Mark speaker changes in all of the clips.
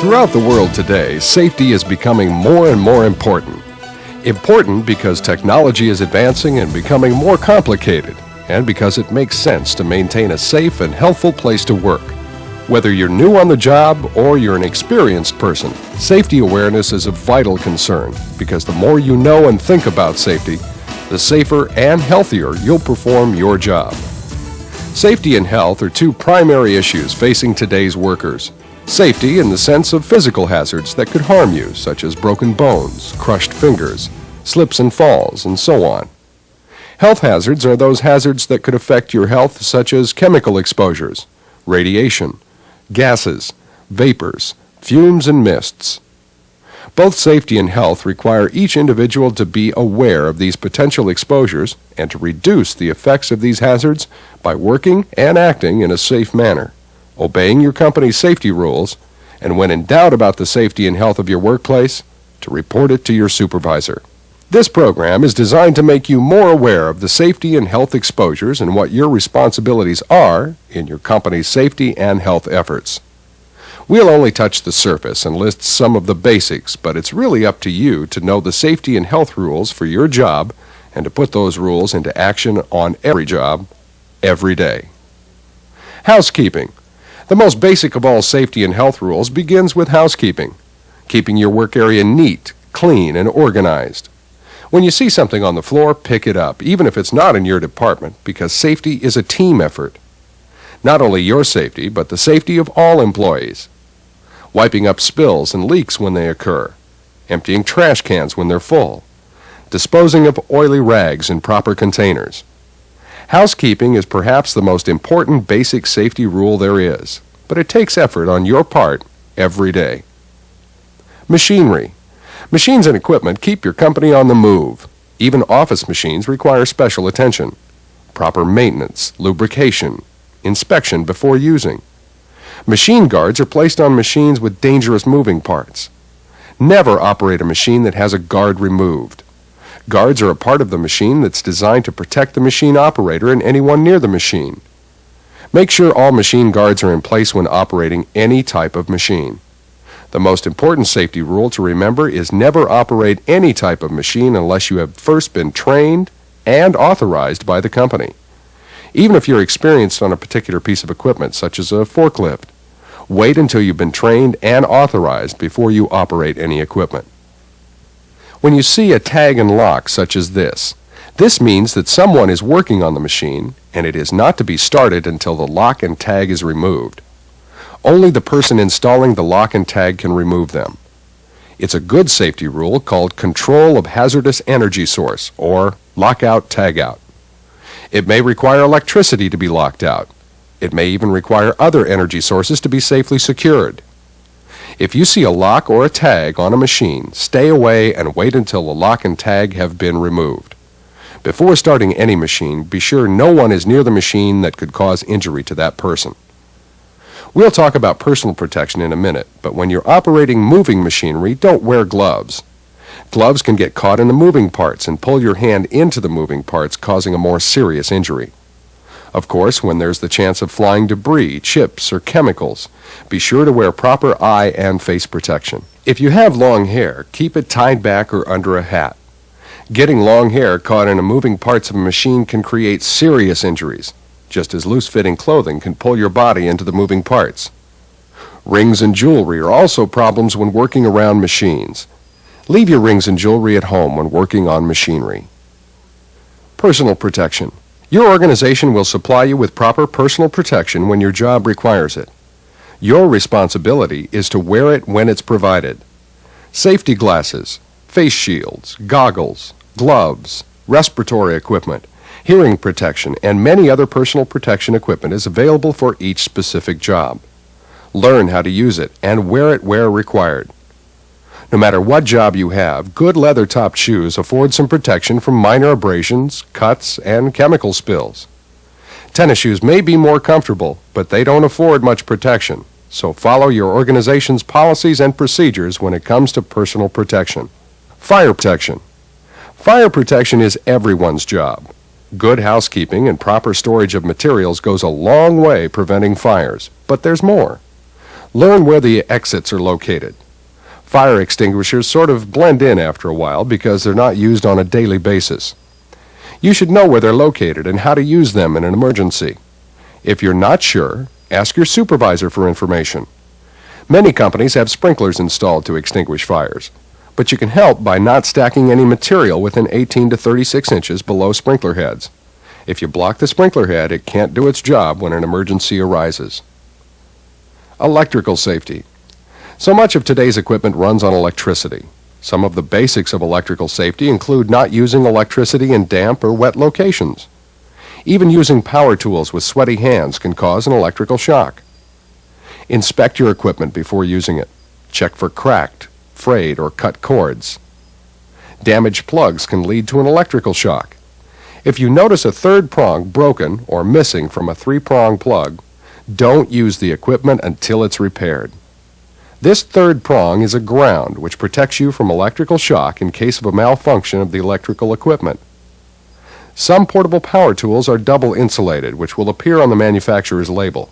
Speaker 1: Throughout the world today, safety is becoming more and more important. Important because technology is advancing and becoming more complicated, and because it makes sense to maintain a safe and healthful place to work. Whether you're new on the job or you're an experienced person, safety awareness is a vital concern because the more you know and think about safety, the safer and healthier you'll perform your job. Safety and health are two primary issues facing today's workers. Safety in the sense of physical hazards that could harm you, such as broken bones, crushed fingers, slips and falls, and so on. Health hazards are those hazards that could affect your health, such as chemical exposures, radiation, gases, vapors, fumes, and mists. Both safety and health require each individual to be aware of these potential exposures and to reduce the effects of these hazards by working and acting in a safe manner, obeying your company's safety rules, and when in doubt about the safety and health of your workplace, to report it to your supervisor. This program is designed to make you more aware of the safety and health exposures and what your responsibilities are in your company's safety and health efforts. We'll only touch the surface and list some of the basics, but it's really up to you to know the safety and health rules for your job and to put those rules into action on every job, every day. Housekeeping. The most basic of all safety and health rules begins with housekeeping, keeping your work area neat, clean, and organized. When you see something on the floor, pick it up, even if it's not in your department, because safety is a team effort. Not only your safety, but the safety of all employees. Wiping up spills and leaks when they occur, emptying trash cans when they're full, disposing of oily rags in proper containers. Housekeeping is perhaps the most important basic safety rule there is, but it takes effort on your part every day. Machinery. Machines and equipment keep your company on the move. Even office machines require special attention, proper maintenance, lubrication, inspection before using. Machine guards are placed on machines with dangerous moving parts. Never operate a machine that has a guard removed. Guards are a part of the machine that's designed to protect the machine operator and anyone near the machine. Make sure all machine guards are in place when operating any type of machine. The most important safety rule to remember is never operate any type of machine unless you have first been trained and authorized by the company. Even if you're experienced on a particular piece of equipment, such as a forklift, wait until you've been trained and authorized before you operate any equipment. When you see a tag and lock such as this means that someone is working on the machine and it is not to be started until the lock and tag is removed. Only the person installing the lock and tag can remove them. It's a good safety rule called control of hazardous energy source, or lockout tagout. It may require electricity to be locked out. It may even require other energy sources to be safely secured. If you see a lock or a tag on a machine, stay away and wait until the lock and tag have been removed. Before starting any machine, be sure no one is near the machine that could cause injury to that person. We'll talk about personal protection in a minute, but when you're operating moving machinery, don't wear gloves. Gloves can get caught in the moving parts and pull your hand into the moving parts, causing a more serious injury. Of course, when there's the chance of flying debris, chips, or chemicals, be sure to wear proper eye and face protection. If you have long hair, keep it tied back or under a hat. Getting long hair caught in the moving parts of a machine can create serious injuries, just as loose-fitting clothing can pull your body into the moving parts. Rings and jewelry are also problems when working around machines. Leave your rings and jewelry at home when working on machinery. Personal protection. Your organization will supply you with proper personal protection when your job requires it. Your responsibility is to wear it when it's provided. Safety glasses, face shields, goggles, gloves, respiratory equipment, hearing protection, and many other personal protection equipment is available for each specific job. Learn how to use it and wear it where required. No matter what job you have, good leather-topped shoes afford some protection from minor abrasions, cuts, and chemical spills. Tennis shoes may be more comfortable, but they don't afford much protection, so follow your organization's policies and procedures when it comes to personal protection. Fire protection. Fire protection is everyone's job. Good housekeeping and proper storage of materials goes a long way preventing fires, but there's more. Learn where the exits are located. Fire extinguishers sort of blend in after a while because they're not used on a daily basis. You should know where they're located and how to use them in an emergency. If you're not sure, ask your supervisor for information. Many companies have sprinklers installed to extinguish fires, but you can help by not stacking any material within 18 to 36 inches below sprinkler heads. If you block the sprinkler head, it can't do its job when an emergency arises. Electrical safety. So much of today's equipment runs on electricity. Some of the basics of electrical safety include not using electricity in damp or wet locations. Even using power tools with sweaty hands can cause an electrical shock. Inspect your equipment before using it. Check for cracked, frayed, or cut cords. Damaged plugs can lead to an electrical shock. If you notice a third prong broken or missing from a three-prong plug, don't use the equipment until it's repaired. This third prong is a ground which protects you from electrical shock in case of a malfunction of the electrical equipment. Some portable power tools are double insulated, which will appear on the manufacturer's label.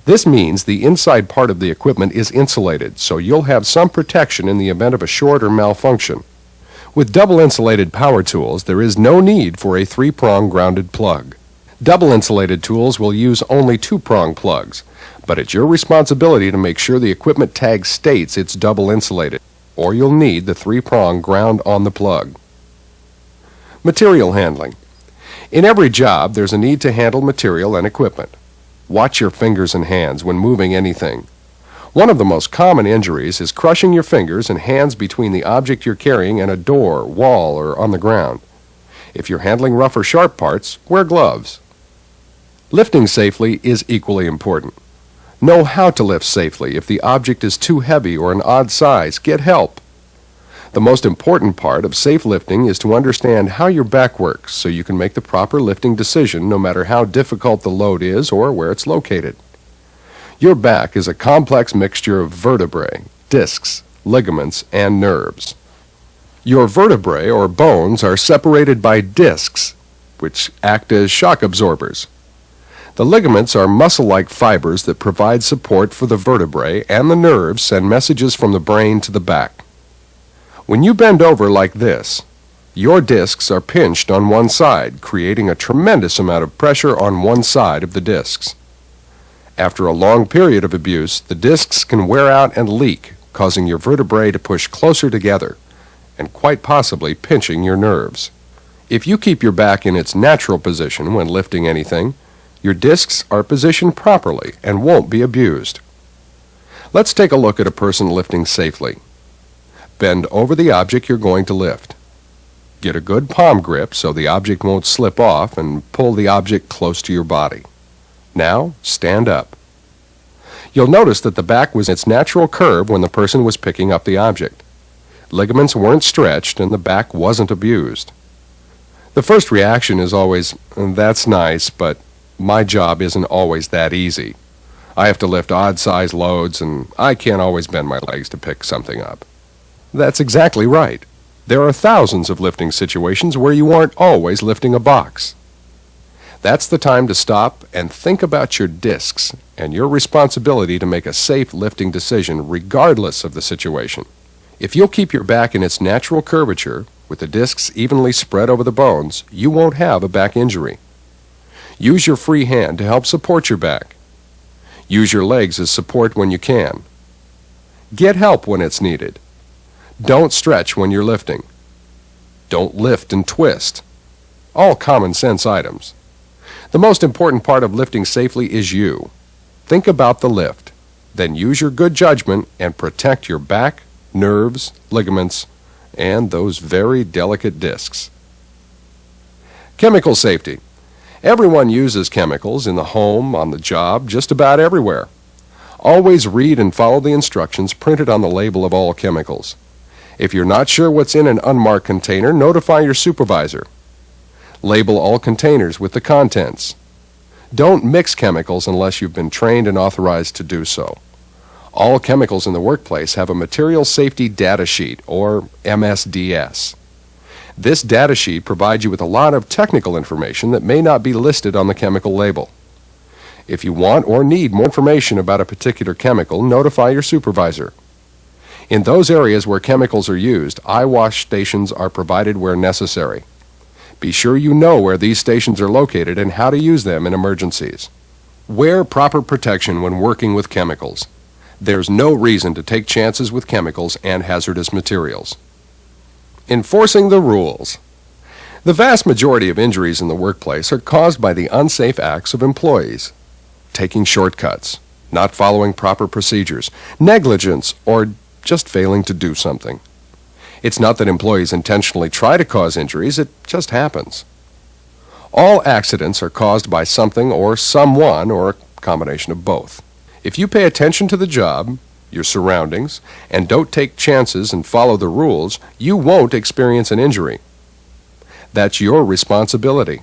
Speaker 1: This means the inside part of the equipment is insulated, so you'll have some protection in the event of a short or malfunction. With double insulated power tools, there is no need for a three-prong grounded plug. Double insulated tools will use only two-prong plugs, but it's your responsibility to make sure the equipment tag states it's double insulated, or you'll need the three-prong ground on the plug. Material handling. In every job, there's a need to handle material and equipment. Watch your fingers and hands when moving anything. One of the most common injuries is crushing your fingers and hands between the object you're carrying and a door, wall, or on the ground. If you're handling rough or sharp parts, wear gloves. Lifting safely is equally important. Know how to lift safely. If the object is too heavy or an odd size, get help. The most important part of safe lifting is to understand how your back works so you can make the proper lifting decision no matter how difficult the load is or where it's located. Your back is a complex mixture of vertebrae, discs, ligaments, and nerves. Your vertebrae or bones are separated by discs, which act as shock absorbers. The ligaments are muscle-like fibers that provide support for the vertebrae, and the nerves send messages from the brain to the back. When you bend over like this, your discs are pinched on one side, creating a tremendous amount of pressure on one side of the discs. After a long period of abuse, the discs can wear out and leak, causing your vertebrae to push closer together, and quite possibly pinching your nerves. If you keep your back in its natural position when lifting anything, your discs are positioned properly and won't be abused. Let's take a look at a person lifting safely. Bend over the object you're going to lift. Get a good palm grip so the object won't slip off, and pull the object close to your body. Now, stand up. You'll notice that the back was in its natural curve when the person was picking up the object. Ligaments weren't stretched and the back wasn't abused. The first reaction is always, "That's nice, but my job isn't always that easy. I have to lift odd-sized loads, and I can't always bend my legs to pick something up." That's exactly right. There are thousands of lifting situations where you aren't always lifting a box. That's the time to stop and think about your discs and your responsibility to make a safe lifting decision regardless of the situation. If you'll keep your back in its natural curvature, with the discs evenly spread over the bones, you won't have a back injury. Use your free hand to help support your back. Use your legs as support when you can. Get help when it's needed. Don't stretch when you're lifting. Don't lift and twist. All common sense items. The most important part of lifting safely is you. Think about the lift. Then use your good judgment and protect your back, nerves, ligaments, and those very delicate discs. Chemical safety. Everyone uses chemicals in the home, on the job, just about everywhere. Always read and follow the instructions printed on the label of all chemicals. If you're not sure what's in an unmarked container, notify your supervisor. Label all containers with the contents. Don't mix chemicals unless you've been trained and authorized to do so. All chemicals in the workplace have a Material Safety Data Sheet, or MSDS. This data sheet provides you with a lot of technical information that may not be listed on the chemical label. If you want or need more information about a particular chemical, notify your supervisor. In those areas where chemicals are used, eye wash stations are provided where necessary. Be sure you know where these stations are located and how to use them in emergencies. Wear proper protection when working with chemicals. There's no reason to take chances with chemicals and hazardous materials. Enforcing the rules. The vast majority of injuries in the workplace are caused by the unsafe acts of employees. Taking shortcuts, not following proper procedures, negligence, or just failing to do something. It's not that employees intentionally try to cause injuries, it just happens. All accidents are caused by something or someone or a combination of both. If you pay attention to the job, your surroundings, and don't take chances and follow the rules, you won't experience an injury. That's your responsibility.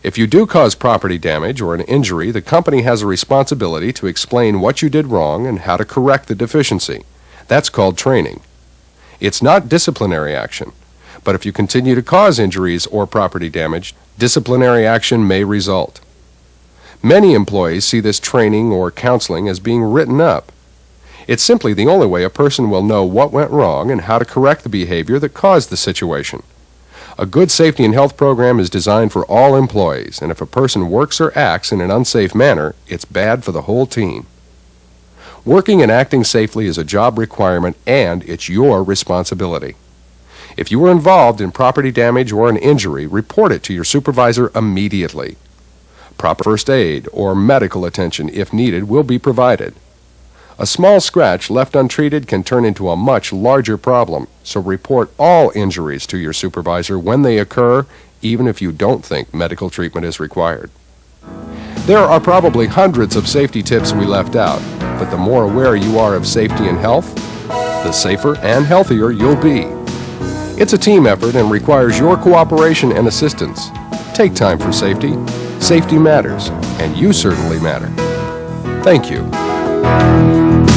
Speaker 1: If you do cause property damage or an injury, the company has a responsibility to explain what you did wrong and how to correct the deficiency. That's called training. It's not disciplinary action, but if you continue to cause injuries or property damage, disciplinary action may result. Many employees see this training or counseling as being written up. It's simply the only way a person will know what went wrong and how to correct the behavior that caused the situation. A good safety and health program is designed for all employees, and if a person works or acts in an unsafe manner, it's bad for the whole team. Working and acting safely is a job requirement, and it's your responsibility. If you are involved in property damage or an injury, report it to your supervisor immediately. Proper first aid or medical attention, if needed, will be provided. A small scratch left untreated can turn into a much larger problem, so report all injuries to your supervisor when they occur, even if you don't think medical treatment is required. There are probably hundreds of safety tips we left out, but the more aware you are of safety and health, the safer and healthier you'll be. It's a team effort and requires your cooperation and assistance. Take time for safety. Safety matters, and you certainly matter. Thank you.